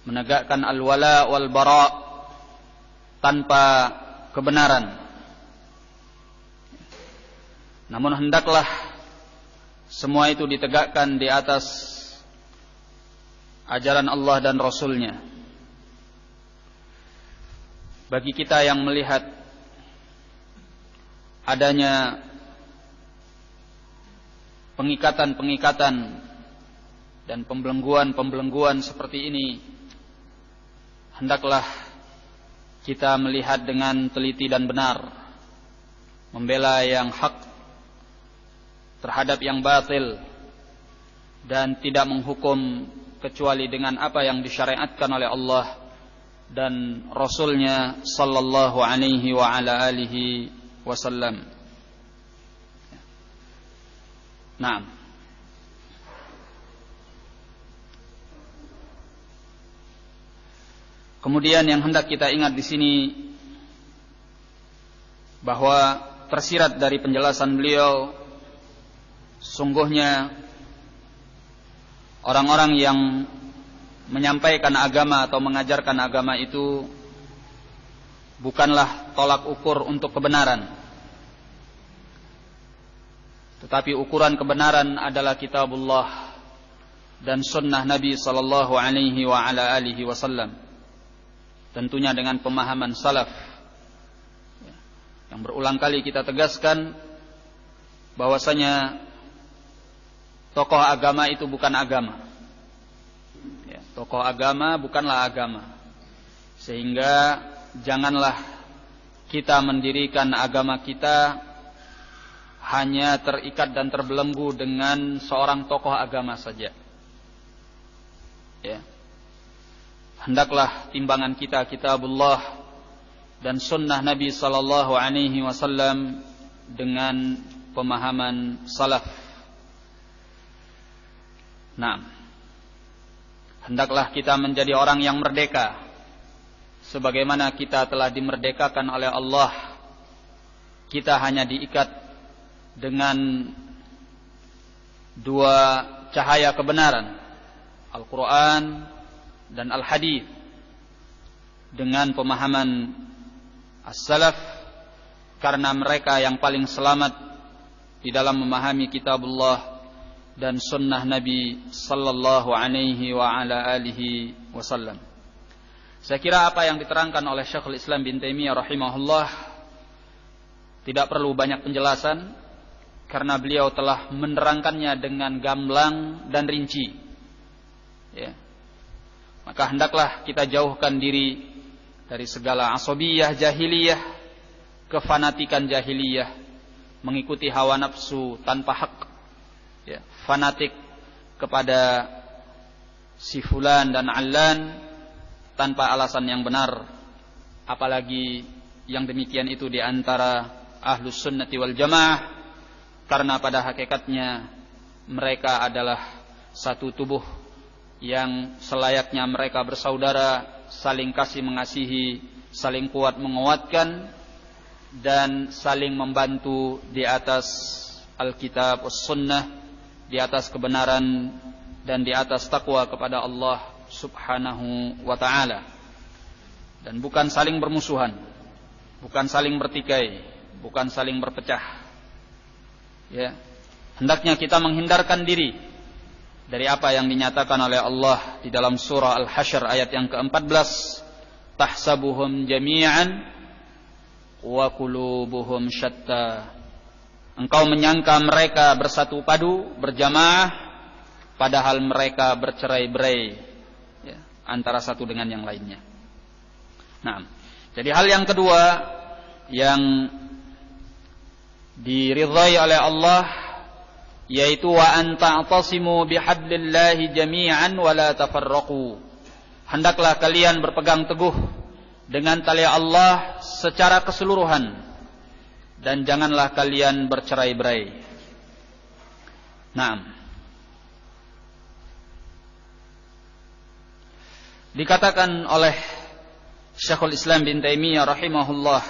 menegakkan al-wala wal bara tanpa kebenaran. Namun hendaklah semua itu ditegakkan di atas ajaran Allah dan Rasulnya. Bagi kita yang melihat adanya pengikatan-pengikatan dan pembelengguan seperti ini, hendaklah kita melihat dengan teliti dan benar, membela yang hak terhadap yang batil, dan tidak menghukum kecuali dengan apa yang disyariatkan oleh Allah dan Rasulnya sallallahu alaihi wa ala alihi wasallam. Naam. Kemudian yang hendak kita ingat di sini bahwa tersirat dari penjelasan beliau, sungguhnya orang-orang yang menyampaikan agama atau mengajarkan agama itu bukanlah tolak ukur untuk kebenaran, tetapi ukuran kebenaran adalah kitabullah dan sunnah Nabi sallallahu alaihi wa ala alihi wasallam, tentunya dengan pemahaman salaf. Yang berulang kali kita tegaskan bahwasanya tokoh agama itu bukan agama. Ya. Tokoh agama bukanlah agama. Sehingga janganlah kita mendirikan agama kita hanya terikat dan terbelenggu dengan seorang tokoh agama saja. Ya. Hendaklah timbangan kita kitabullah dan sunnah Nabi sallallahu alaihi wasallam dengan pemahaman salaf. Nah, hendaklah kita menjadi orang yang merdeka sebagaimana kita telah dimerdekakan oleh Allah. Kita hanya diikat dengan dua cahaya kebenaran, Al-Quran dan Al-Hadith, dengan pemahaman as-salaf, karena mereka yang paling selamat di dalam memahami kitabullah dan sunnah Nabi sallallahu alaihi wa ala alihi wasallam. Saya kira apa yang diterangkan oleh Syekhul Islam bin Taimiyah rahimahullah tidak perlu banyak penjelasan, karena beliau telah menerangkannya dengan gamblang dan rinci. Ya. Maka hendaklah kita jauhkan diri dari segala asabiyah jahiliyah, kefanatikan jahiliyah, mengikuti hawa nafsu tanpa hak. Ya. Fanatik kepada si fulan dan allan tanpa alasan yang benar. Apalagi yang demikian itu di antara ahlus sunnati wal jamaah, karena pada hakikatnya mereka adalah satu tubuh yang selayaknya mereka bersaudara, saling kasih mengasihi, saling kuat menguatkan, dan saling membantu di atas Alkitab was sunnah, di atas kebenaran dan di atas takwa kepada Allah subhanahu wa ta'ala. Dan bukan saling bermusuhan, bukan saling bertikai, bukan saling berpecah. Ya, hendaknya kita menghindarkan diri dari apa yang dinyatakan oleh Allah di dalam surah Al-Hasyr ayat yang ke-14, tahsabuhum jami'an wa qulubuhum syatta. Engkau menyangka mereka bersatu padu, berjamaah, padahal mereka bercerai-berai, ya, antara satu dengan yang lainnya. Nah, jadi hal yang kedua yang diridhai oleh Allah, yaitu wa an ta'tasimu bihablillahi jami'an wa la tafarraqu. Hendaklah kalian berpegang teguh dengan tali Allah secara keseluruhan, dan janganlah kalian bercerai-berai. Naam. Dikatakan oleh Syekhul Islam bin Taimiyah rahimahullah,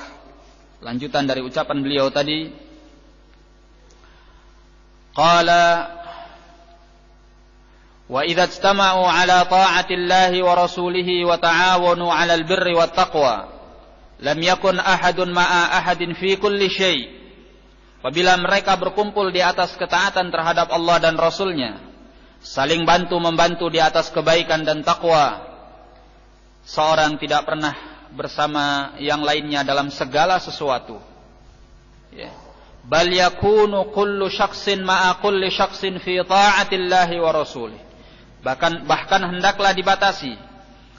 lanjutan dari ucapan beliau tadi, qala wa idza ijtama'u ala ta'ati Allahi wa rasulihi wa ta'awanu 'alal birri wat taqwa lam yakun ahadun ma'a ahadin fi kulli syai'. Apabila mereka berkumpul di atas ketaatan terhadap Allah dan Rasulnya, saling bantu-membantu di atas kebaikan dan takwa, seorang tidak pernah bersama yang lainnya dalam segala sesuatu. Ya. Bal yakunu kullu syakhsin ma'a kulli syakhsin fi ta'atillahi wa rasulih. Bahkan hendaklah dibatasi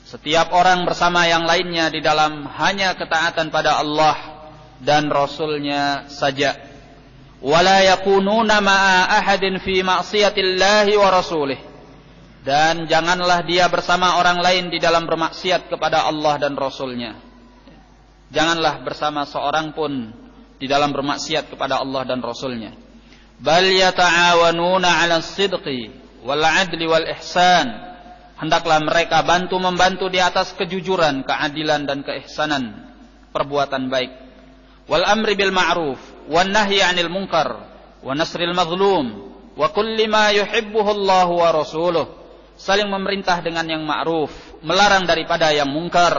setiap orang bersama yang lainnya di dalam hanya ketaatan pada Allah dan Rasulnya saja. Wala yakununa ma'a ahadin fi ma'siyatillahi wa rasulih. Dan janganlah dia bersama orang lain di dalam bermaksiat kepada Allah dan Rasulnya. Janganlah bersama seorang pun di dalam bermaksiat kepada Allah dan Rasulnya. Bal yata'awanuna 'alas sidqi wal 'adli wal ihsan. Hendaklah mereka bantu-membantu di atas kejujuran, keadilan dan keihsanan, perbuatan baik. Wal amri bil ma'ruf wan nahyi 'anil munkar wa nasril mazlum wa kulli ma yuhibbuhu Allah wa rasuluh. Saling memerintah dengan yang ma'ruf, melarang daripada yang mungkar,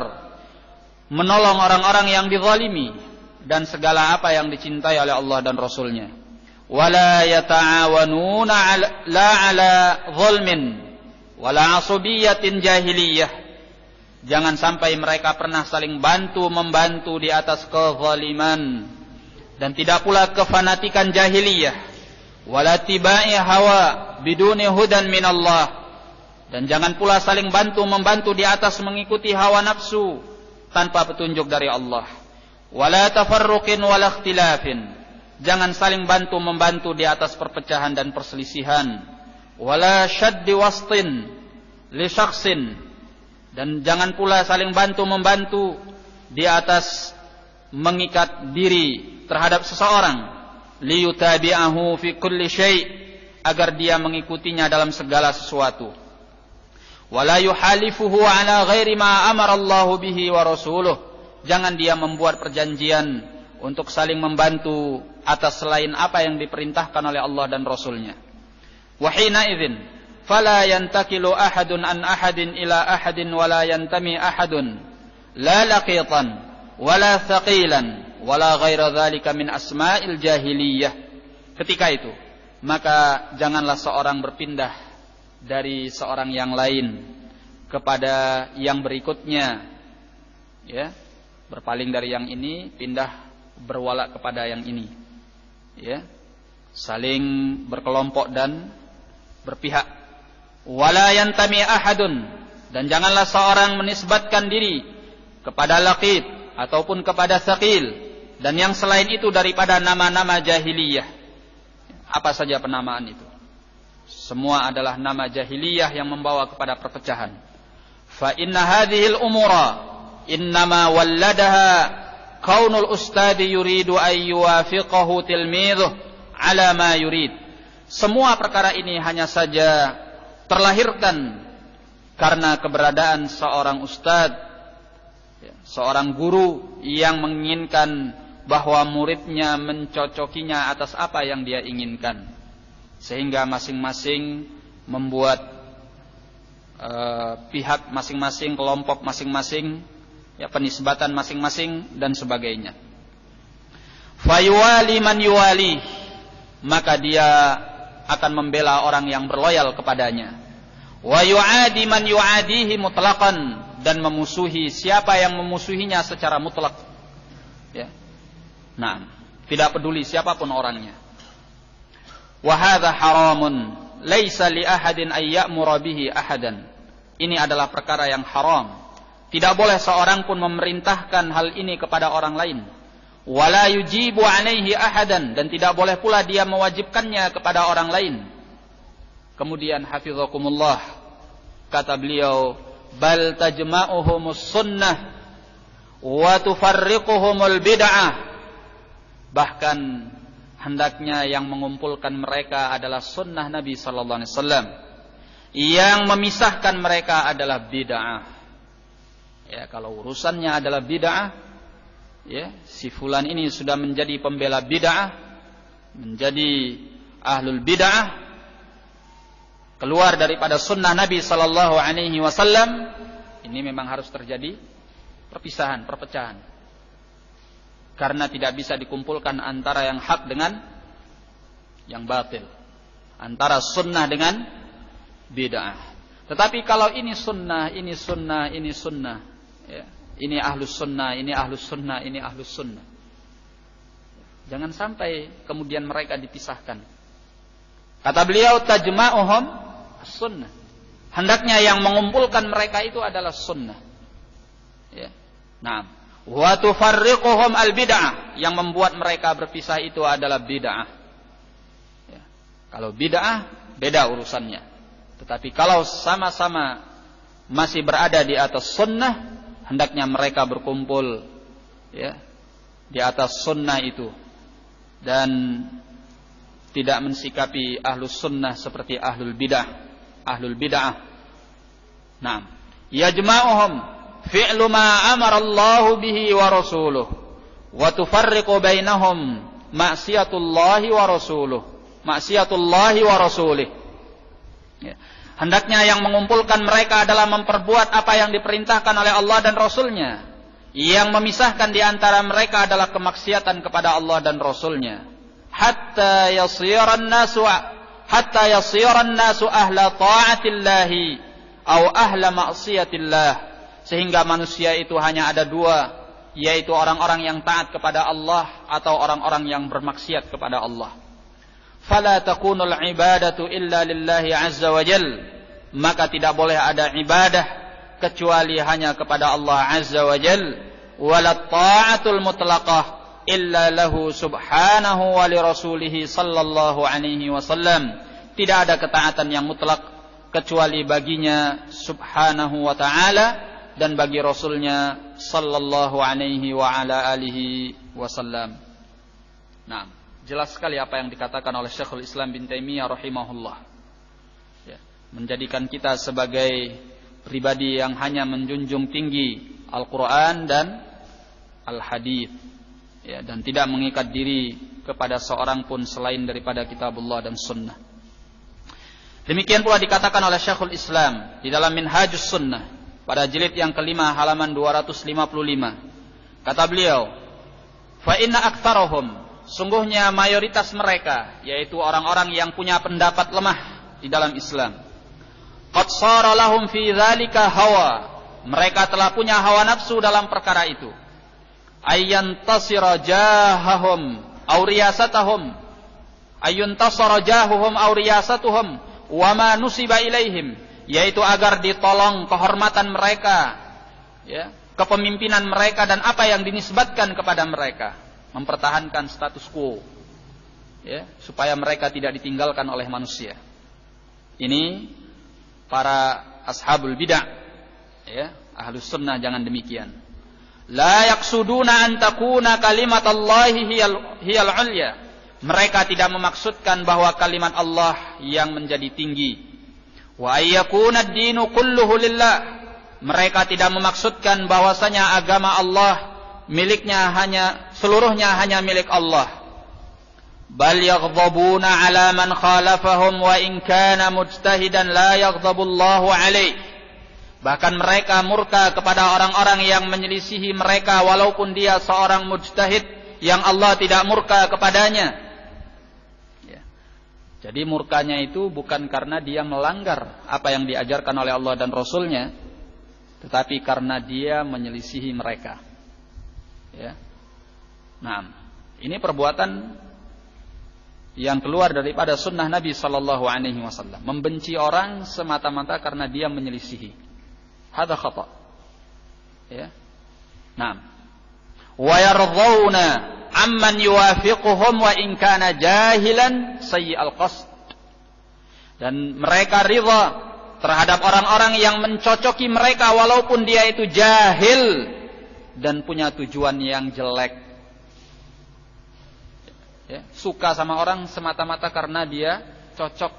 menolong orang-orang yang dizalimi, dan segala apa yang dicintai oleh Allah dan Rasulnya. Wala yata'awanuna la 'ala zulmin wala asubiyatin jahiliyah. Jangan sampai mereka pernah saling bantu-membantu di atas kezaliman, dan tidak pula kefanatikan jahiliyah. Wala tibai hawa biduni hudan minallah. Dan jangan pula saling bantu-membantu di atas mengikuti hawa nafsu tanpa petunjuk dari Allah. Wala tafarruqin wala ikhtilafin. Jangan saling bantu-membantu di atas perpecahan dan perselisihan. Wala syaddi wastin li syakhsin. Dan jangan pula saling bantu-membantu di atas mengikat diri terhadap seseorang. Liyutabi'ahu fi kulli syai', agar dia mengikutinya dalam segala sesuatu. Wala yuhalifuhu ala ghairi ma amara Allah bihi wa rasuluh. Jangan dia membuat perjanjian untuk saling membantu atas selain apa yang diperintahkan oleh Allah dan Rasulnya. Wa hina idzin fala yantakilu ahadun an ahadin ila ahadin wala yantami ahadun la laqitan wala thaqilan wala ghaira dzalika min asma'il jahiliyah. Ketika itu maka janganlah seorang berpindah dari seorang yang lain kepada yang berikutnya, ya, berpaling dari yang ini pindah berwala kepada yang ini, ya, saling berkelompok dan berpihak. Wala yantami ahadun, dan janganlah seorang menisbatkan diri kepada laqit ataupun kepada thaqil dan yang selain itu daripada nama-nama jahiliyah. Apa saja penamaan itu? Semua adalah nama jahiliyah yang membawa kepada perpecahan. Fa inna hadhil umura innama walladaha kaunul ustadi yuridu ay yuwafiqahu tilmidhuh ala ma yurid. Semua perkara ini hanya saja terlahirkan karena keberadaan seorang ustad, seorang guru yang menginginkan bahwa muridnya mencocokinya atas apa yang dia inginkan. Sehingga masing-masing membuat pihak masing-masing, kelompok masing-masing, ya, penisbatan masing-masing dan sebagainya. Fayuwali man yuwali, maka dia akan membela orang yang berloyal kepadanya. Wa yu'adi man yu'adihi mutlaqan, dan memusuhi siapa yang memusuhinya secara mutlak. Ya. Nah, tidak peduli siapapun orangnya. Wa hadza haramun laisa li ahadin ay ya'mura bihi ahadan. Ini adalah perkara yang haram. Tidak boleh seorang pun memerintahkan hal ini kepada orang lain. Wala yujibu alaihi ahadan, dan tidak boleh pula dia mewajibkannya kepada orang lain. Kemudian hafizakumullah, kata beliau, bal tajma'uhumus sunnah wa tufarriquhumul bid'ah. Bahkan hendaknya yang mengumpulkan mereka adalah sunnah Nabi sallallahu alaihi wasallam. Yang memisahkan mereka adalah bid'ah. Ya, kalau urusannya adalah bid'ah, ya, si fulan ini sudah menjadi pembela bid'ah, menjadi ahlul bid'ah, keluar daripada sunnah Nabi sallallahu alaihi wasallam, ini memang harus terjadi perpisahan, perpecahan. Karena tidak bisa dikumpulkan antara yang hak dengan yang batil, antara sunnah dengan bid'ah. Tetapi kalau ini sunnah, ini sunnah, ini sunnah, ya, ini ahlus sunnah, ini ahlus sunnah, ini ahlus sunnah, jangan sampai kemudian mereka dipisahkan. Kata beliau, tajma'uhum as-sunnah. Hendaknya yang mengumpulkan mereka itu adalah sunnah. Ya. Nah, wa tufarriquhum al-bid'ah, yang membuat mereka berpisah itu adalah bid'ah. Ya. Kalau bid'ah beda urusannya. Tetapi kalau sama-sama masih berada di atas sunnah, hendaknya mereka berkumpul, ya, di atas sunnah itu dan tidak mensikapi ahlus sunnah seperti ahlul bid'ah. Ahlul bid'ah. Nah, yajma'uhum fi'lu ma amara Allah bihi wa rasuluh wa tufarriqu bainahum ma'siyatullahi wa rasuluh, ma'siyatullahi wa rasulih. Ya. Hendaknya yang mengumpulkan mereka adalah memperbuat apa yang diperintahkan oleh Allah dan Rasulnya. Yang memisahkan di antara mereka adalah kemaksiatan kepada Allah dan Rasulnya. Hatta yasiran nasu ahla ta'atillahi au ahla ma'siyatillah. Sehingga manusia itu hanya ada dua, yaitu orang-orang yang taat kepada Allah atau orang-orang yang bermaksiat kepada Allah. Fala takunul ibadatu illa lillahi azza wa jal, maka tidak boleh ada ibadah kecuali hanya kepada Allah Azza wa Jalla, wala ta'atul mutlaqah illa lahu subhanahu wa li rasulih sallallahu alaihi wasallam. Tidak ada ketaatan yang mutlak kecuali baginya subhanahu wa ta'ala dan bagi rasulnya sallallahu alaihi wa ala alihi wasallam. Nah, jelas sekali apa yang dikatakan oleh Syekhul Islam bin Taimiyah rahimahullah, ya, menjadikan kita sebagai pribadi yang hanya menjunjung tinggi Al-Quran dan Al-Hadith, ya, dan tidak mengikat diri kepada seorang pun selain daripada kitabullah dan sunnah. Demikian pula dikatakan oleh Syekhul Islam di dalam Minhajus Sunnah pada jilid yang kelima halaman 255. Kata beliau, fa inna aktsarahum, sungguhnya mayoritas mereka, yaitu orang-orang yang punya pendapat lemah di dalam Islam, qad shara lahum fi dzalika hawa, mereka telah punya hawa nafsu dalam perkara itu, ayyantasira jahahum aw riyasatahum, ayyuntasara jahuhum aw riyasatuhum wa ma nusiba ilaihim, yaitu agar ditolong kehormatan mereka, ya, kepemimpinan mereka dan apa yang dinisbatkan kepada mereka, mempertahankan status quo, ya, supaya mereka tidak ditinggalkan oleh manusia. Ini para ashabul bid'ah, ya, ahlus sunnah jangan demikian. La yaqsuduna an takuna kalimatallahi hiyal ulya. Mereka tidak memaksudkan bahwa kalimat Allah yang menjadi tinggi. Wa ayyakuna ad-dinu kulluhu lillah. Mereka tidak memaksudkan bahwasanya agama Allah miliknya seluruhnya hanya milik Allah. Bal yaghdabuna ala man khalafahum wa in kana mujtahidan la yaghdabullahu alaih. Bahkan mereka murka kepada orang-orang yang menyelisihi mereka walaupun dia seorang mujtahid yang Allah tidak murka kepadanya. Ya. Jadi murkanya itu bukan karena dia melanggar apa yang diajarkan oleh Allah dan Rasulnya, tetapi karena dia menyelisihi mereka. Ya. Nah, ini perbuatan yang keluar daripada sunnah Nabi Sallallahu Alaihi Wasallam, membenci orang semata-mata karena dia menyelisihi. Hada khata. Ya. Nah, wa yardhauna amman yuwafiquhum wa in kana jahilan sayyi'al qasd. Dan mereka ridha terhadap orang-orang yang mencocoki mereka walaupun dia itu jahil dan punya tujuan yang jelek. Ya, suka sama orang semata-mata karena dia cocok,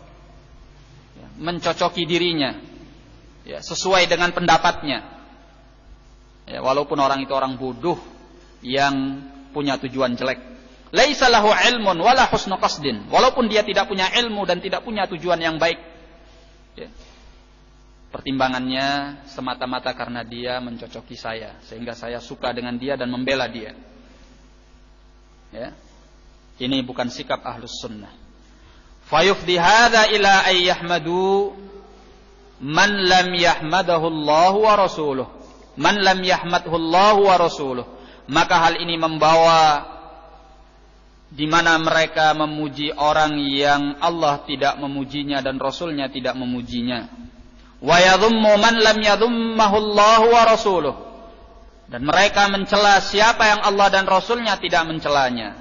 ya, mencocoki dirinya, ya, sesuai dengan pendapatnya, ya, walaupun orang itu orang bodoh yang punya tujuan jelek. Laisa lahu ilmun wala husnu qasdin, walaupun dia tidak punya ilmu dan tidak punya tujuan yang baik, ya. Pertimbangannya semata-mata karena dia mencocoki saya, sehingga saya suka dengan dia dan membela dia, ya. Ini bukan sikap ahlus sunnah. Fayufdi hadza ila ay yahmadu man lam yahmadahu Allah wa rasuluh. Man lam yahmadhu Allah wa rasuluh. Maka hal ini membawa di mana mereka memuji orang yang Allah tidak memujinya dan Rasulnya tidak memujinya. Wa yadhummu man lam yadhummahu Allah wa rasuluh. Dan mereka mencela siapa yang Allah dan Rasulnya tidak mencelanya.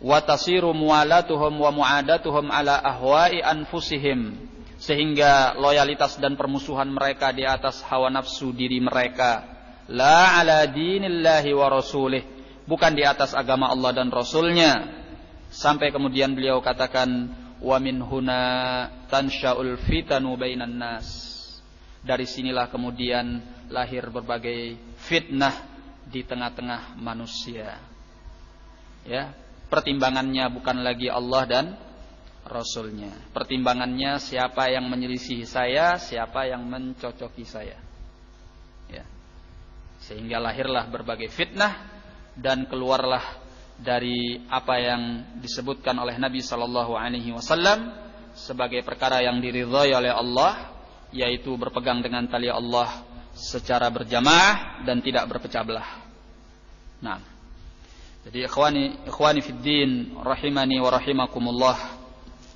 Wa tasiru muwalatuhum wa mu'adatuhum ala ahwa'i anfusihim, sehingga loyalitas dan permusuhan mereka di atas hawa nafsu diri mereka, la ala dinillahi wa rasulih, bukan di atas agama Allah dan Rasulnya. Sampai kemudian beliau katakan, wa min huna tansha'ul fitanu bainan nas. Dari sinilah kemudian lahir berbagai fitnah di tengah-tengah manusia. Ya, pertimbangannya bukan lagi Allah dan Rasulnya. Pertimbangannya siapa yang menyelisihi saya, siapa yang mencocoki saya. Ya. Sehingga lahirlah berbagai fitnah dan keluarlah dari apa yang disebutkan oleh Nabi Sallallahu Alaihi Wasallam sebagai perkara yang diridhai oleh Allah, yaitu berpegang dengan tali Allah secara berjamaah dan tidak berpecah belah. Nah. Jadi ikhwani fid din rahimani wa rahimakumullah.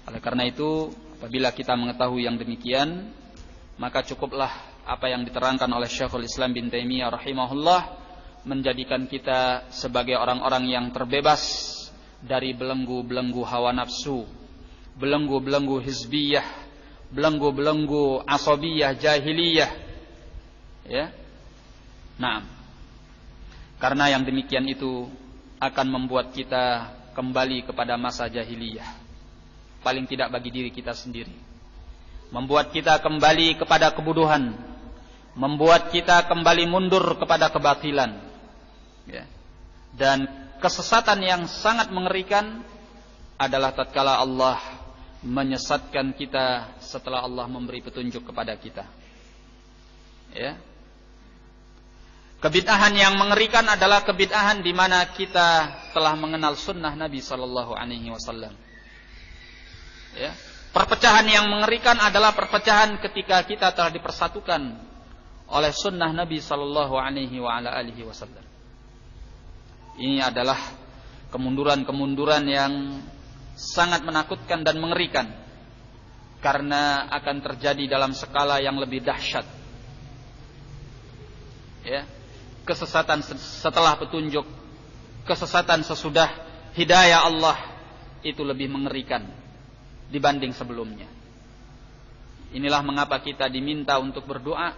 Oleh karena itu Apabila kita mengetahui yang demikian, maka cukuplah apa yang diterangkan oleh Syekhul Islam bin Taimiyah rahimahullah menjadikan kita sebagai orang-orang yang terbebas dari belenggu-belenggu hawa nafsu, belenggu-belenggu hizbiyah, belenggu-belenggu asabiyah, jahiliyah. Ya. Nah, karena yang demikian itu akan membuat kita kembali kepada masa jahiliyah. Paling tidak bagi diri kita sendiri. Membuat kita kembali kepada kebodohan, membuat kita kembali mundur kepada kebatilan. Ya. Dan kesesatan yang sangat mengerikan adalah tatkala Allah menyesatkan kita setelah Allah memberi petunjuk kepada kita. Ya. Kebid'ahan yang mengerikan adalah kebid'ahan di mana kita telah mengenal sunnah Nabi sallallahu alaihi wasallam. Ya. Perpecahan yang mengerikan adalah perpecahan ketika kita telah dipersatukan oleh sunnah Nabi sallallahu alaihi wasallam. Ini adalah kemunduran-kemunduran yang sangat menakutkan dan mengerikan karena akan terjadi dalam skala yang lebih dahsyat. Ya. Kesesatan setelah petunjuk, kesesatan sesudah hidayah Allah itu lebih mengerikan dibanding sebelumnya. Inilah mengapa kita diminta untuk berdoa,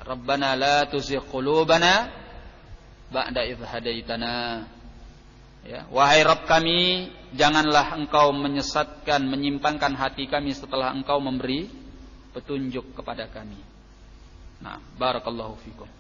Rabbana la tuzigh qulubana ba'da idh hadaitana. Ya, wahai Rabb kami, janganlah Engkau menyesatkan, menyimpangkan hati kami setelah Engkau memberi petunjuk kepada kami. Nah, barakallahu fikum.